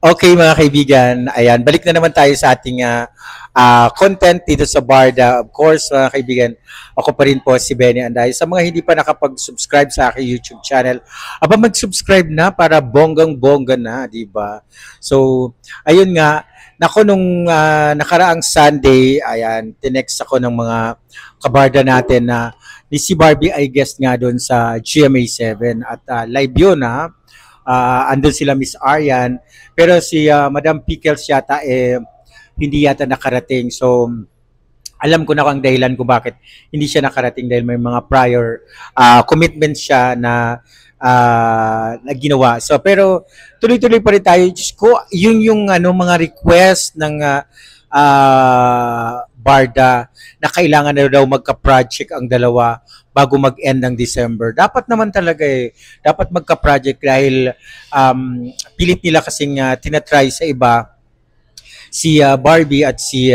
Okay mga kaibigan, ayan, balik na naman tayo sa ating content dito sa Barda. Of course, mga kaibigan, ako pa rin po si Benny Anday. Sa mga hindi pa nakapag-subscribe sa aking YouTube channel, mag-subscribe na para bonggang-bongga na, di ba? So, ayun nga, nako nung nakaraang Sunday, ayan, tinext ako ng mga kabarda natin na ni si Barbie ay guest nga doon sa GMA7 at live yun andun sila Miss Aryan pero si Madam Pickles yata hindi yata nakarating. So alam ko na kung ang dahilan kung bakit hindi siya nakarating dahil may mga prior commitments siya na ginawa. So pero tuloy-tuloy pa rin tayo. Diyos ko, yun yung mga request ng Barda na kailangan na daw magka-project ang dalawa bago mag-end ng December. Dapat naman talaga dapat magka-project dahil pilit nila kasing tinatry sa iba si Barbie at si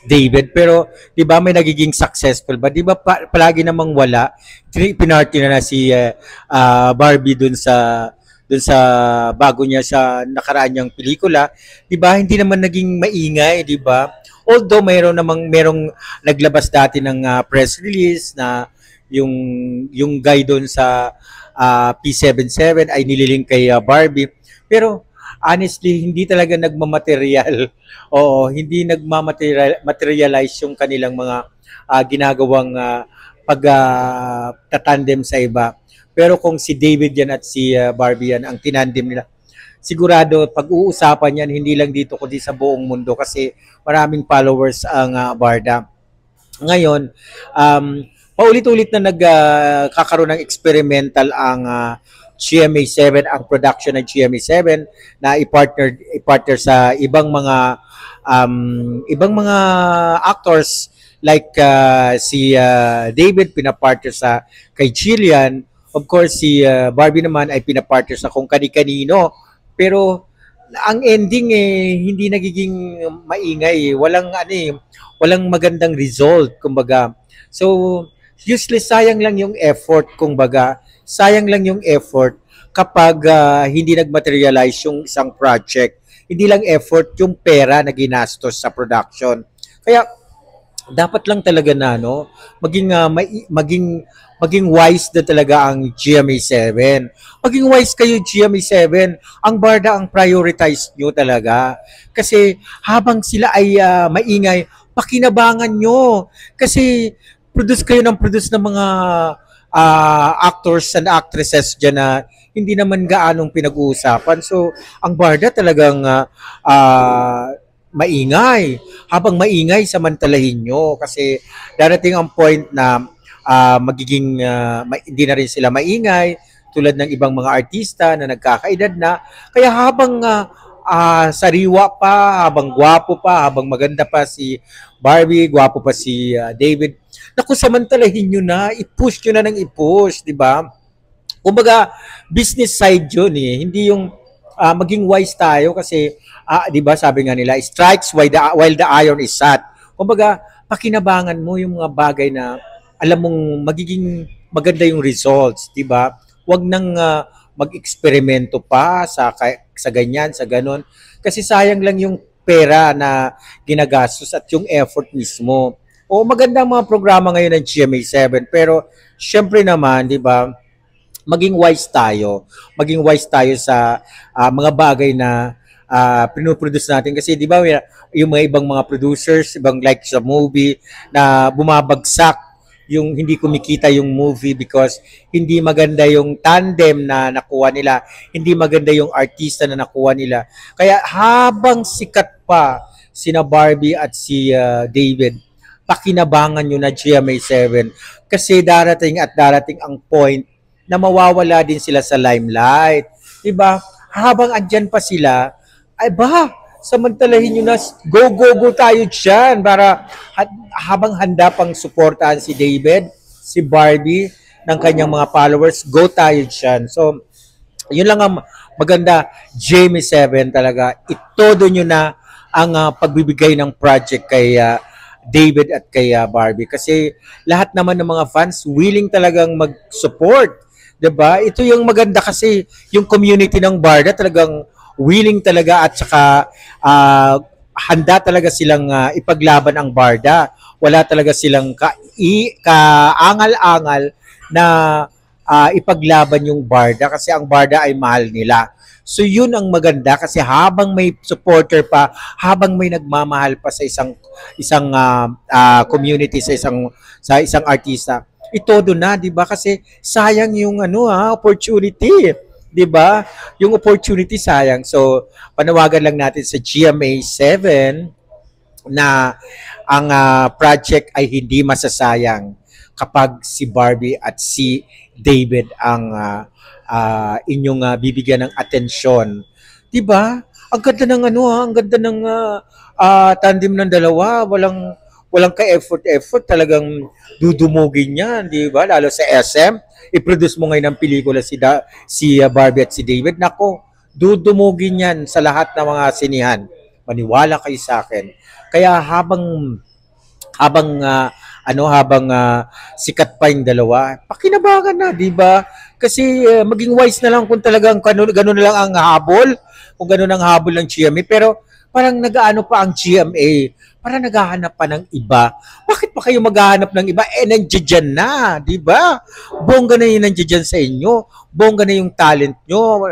David. Pero 'di ba may nagiging successful ba? 'Di ba palagi namang wala. Pinarty na si Barbie dun sa bago niya sa nakaraan niyang pelikula, 'di ba? Hindi naman naging maingay, 'di ba? Although merong naglabas dati ng press release na yung guy doon sa P77 ay nililink kay Barbie. Pero honestly, hindi talaga nagmamaterial. Oo, hindi nagmamaterialize yung kanilang mga ginagawang pag-tatandem sa iba. Pero kung si David yan at si Barbie yan ang tinandem nila, sigurado pag-uusapan yan hindi lang dito kundi sa buong mundo kasi maraming followers ang Barda. Ngayon, paulit-ulit na nagkakaroon ng experimental ang GMA7, ang production ng GMA7 na i-partner sa ibang mga actors like si David pinapartner sa kay Jillian. Of course si Barbie naman ay pinapartner sa kung kani-kanino. Pero ang ending hindi nagiging maingay, walang magandang result kumbaga. So useless, sayang lang yung effort kumbaga. Sayang lang yung effort kapag hindi nagmaterialize yung isang project. Hindi lang effort yung pera na ginastos sa production. Kaya dapat lang talaga na maging wise na talaga ang GMA7. Maging wise kayo GMA7. Ang Barda ang prioritize nyo talaga. Kasi habang sila ay maingay, pakinabangan nyo. Kasi produce ng mga actors and actresses dyan na hindi naman gaanong pinag-uusapan. So, ang Barda talagang maingay. Habang maingay, samantalahin nyo. Kasi darating ang point na magiging hindi na rin sila maingay tulad ng ibang mga artista na nagkakaedad na. Kaya habang sariwa pa, habang gwapo pa, habang maganda pa si Barbie, gwapo pa si David, naku, samantalahin nyo na, i-push nyo na ng i-push, di ba? Kumbaga, business side yun hindi yung maging wise tayo kasi, di ba sabi nga nila, strikes while the iron is hot. Kumbaga, pakinabangan mo yung mga bagay na alam mong magiging maganda yung results, di ba? Huwag nang mag-eksperimento pa sa ganyan, sa ganon. Kasi sayang lang yung pera na ginagastos at yung effort mismo. O maganda ang mga programa ngayon ng GMA7 pero syempre naman, 'di ba? Maging wise tayo. Maging wise tayo sa mga bagay na pinoproduce natin kasi 'di ba yung mga ibang mga producers, ibang like sa movie na bumabagsak yung hindi kumikita yung movie because hindi maganda yung tandem na nakuha nila, hindi maganda yung artista na nakuha nila. Kaya habang sikat pa sina Barbie at si David, pakinabangan nyo na GMA7 kasi darating ang point na mawawala din sila sa limelight. Diba? Habang andyan pa sila, ay ba, samantalahin nyo na, go tayo dyan para habang handa pang suportahan si David, si Barbie, ng kanyang mga followers, go tayo dyan. So, yun lang ang maganda, GMA7 talaga, itodo nyo na ang pagbibigay ng project kay David at kay Barbie. Kasi lahat naman ng mga fans willing talagang mag-support. 'Di ba? Ito yung maganda kasi yung community ng Barda talagang willing talaga at saka handa talaga silang ipaglaban ang Barda. Wala talaga silang kaangal-angal na ipaglaban yung Barda kasi ang Barda ay mahal nila. So yun ang maganda kasi habang may supporter pa, habang may nagmamahal pa sa isang community, sa isang artista, itodo na, 'di ba? Kasi sayang yung opportunity, 'di ba? Yung opportunity sayang. So panawagan lang natin sa GMA 7 na ang project ay hindi masasayang kapag si Barbie at si David ang inyong bibigyan ng atensyon. 'Di ba? Ang ganda ng ang ganda ng tandem ng dalawa, walang ka-effort, talagang dudumugin 'yan, 'di ba? Lalo sa SM, i-produce mo ngayon ng pelikula si Barbie at si David. Nako, dudumugin 'yan sa lahat ng mga sinihan. Maniwala kayo sa akin. Kaya habang sikat pa yung dalawa, pakinabangan na, 'di ba? Kasi maging wise na lang kung talagang ganun na lang ang habol, kung ganun ang habol ng GMA. Pero parang nag-aano pa ang GMA, parang naghahanap pa ng iba. Bakit pa kayo maghahanap ng iba? Nandiyan na, 'di ba? Bongga na 'yung nandiyan sa inyo. Bongga na 'yung talent nyo.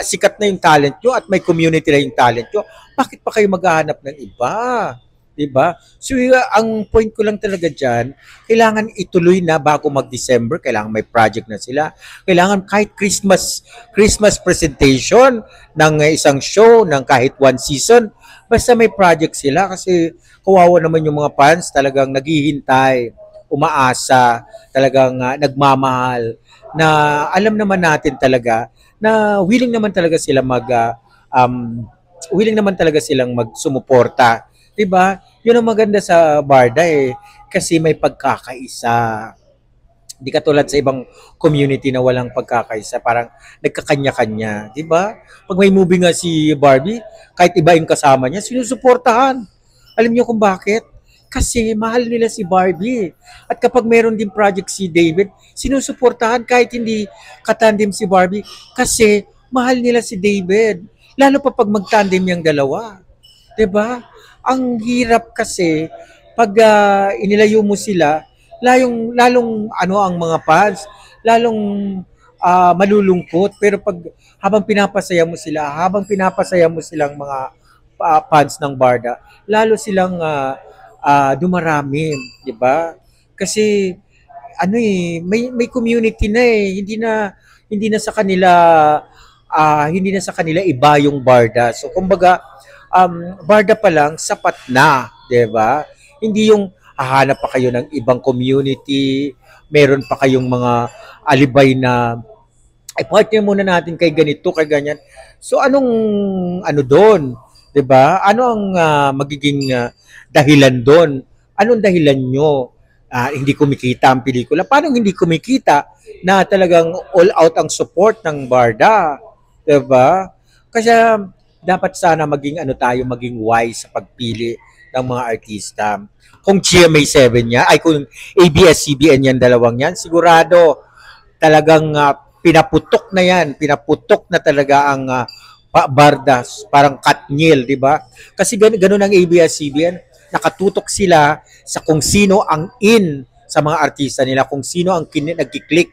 Sikat na 'yung talent nyo at may community na 'yung talent nyo. Bakit pa kayo maghahanap ng iba? 'Di ba? So ang point ko lang talaga diyan, kailangan ituloy na bago mag-December, kailangan may project na sila. Kailangan kahit Christmas presentation ng isang show ng kahit one season, basta may project sila kasi kawawa naman yung mga fans, talagang naghihintay, umaasa, talagang nagmamahal na alam naman natin talaga na willing naman talaga silang magsumuporta. 'Di ba? 'Yun ang maganda sa Barda kasi may pagkakaisa. Di katulad sa ibang community na walang pagkakaisa, parang nagkakanya-kanya, 'di ba? Pag may movie nga si Barbie, kahit iba yung kasama niya, sinusuportahan. Alam niyo kung bakit? Kasi mahal nila si Barbie. At kapag meron din project si David, sinusuportahan kahit hindi katandem si Barbie kasi mahal nila si David. Lalo pa pag magtandem yung dalawa. 'Di ba? Ang hirap kasi pag inilayo mo sila, lalong ang mga fans, lalong malulungkot. Pero habang pinapasaya mo silang mga fans ng Barda, lalo silang dumarami, 'di ba? Kasi may community na hindi na sa kanila iba yung Barda. So kumbaga Barda pa lang sapat na, 'di ba? Hindi yung hahanap pa kayo ng ibang community, meron pa kayong mga alibay na ay partner muna natin kay ganito, kay ganyan. So anong doon, 'di ba? Ano ang magiging dahilan doon? Anong dahilan nyo? Hindi kumikita ang pelikula. Paano hindi kumikita na talagang all out ang support ng Barda? 'Di ba? Kasi dapat sana maging wise sa pagpili ng mga artista. Kung GMA 7 niya, kung ABS-CBN yan, dalawang yan, sigurado talagang pinaputok na talaga ang Barda, parang Katniel, di ba? Kasi ganun ang ABS-CBN, nakatutok sila sa kung sino ang in sa mga artista nila, kung sino ang nagki-click,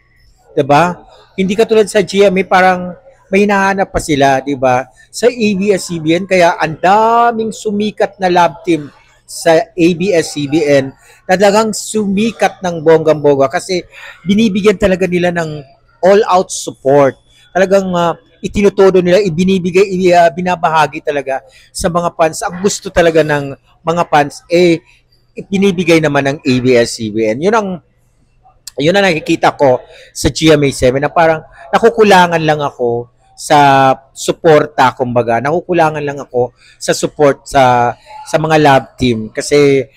di ba? Hindi katulad sa GMA, parang may hinahanap pa sila, di ba? Sa ABS-CBN, kaya ang daming sumikat na love team sa ABS-CBN, talagang sumikat ng bonggang-bongga kasi binibigyan talaga nila ng all-out support. Talagang itinutodo nila, binabahagi talaga sa mga fans. Ang gusto talaga ng mga fans, binibigay naman ng ABS-CBN. Yun ang nakikita ko sa GMA 7 na parang nakukulangan lang ako sa suporta, kumbaga. Nakukulangan lang ako sa support sa mga love team kasi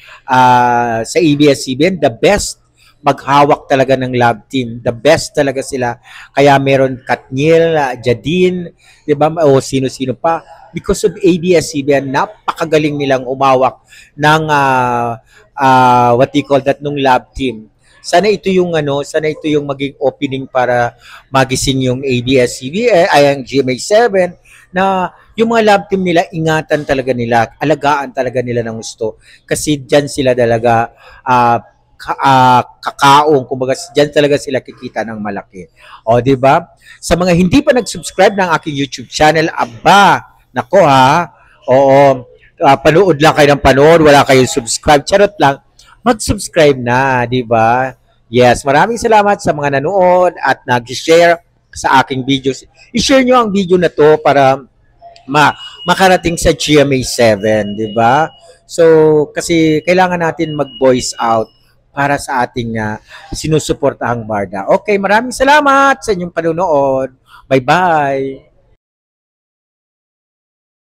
sa ABS-CBN, the best maghawak talaga ng love team. The best talaga sila. Kaya meron Katniel, Jadine, 'di ba? O sino-sino pa. Because of ABS-CBN, napakagaling nilang umawak ng what do you call that, nung love team. Sana ito yung maging opening para magising yung ABS-CBN, ang GMA 7 na yung mga love team nila, ingatan talaga nila, alagaan talaga nila ng gusto. Kasi dyan sila talaga kakaong, kumbaga dyan talaga sila kikita ng malaki. O, di ba? Sa mga hindi pa nag-subscribe ng aking YouTube channel, aba, nako ha, oo, panood lang kayo ng panood, wala kayong subscribe, charot lang, mag-subscribe na, di ba? Yes, maraming salamat sa mga nanood at nag-share sa aking videos. I-share nyo ang video na to para makarating sa GMA 7, di ba? So, kasi kailangan natin mag-voice out para sa ating sinusuportahang barda. Okay, maraming salamat sa inyong panonood. Bye-bye!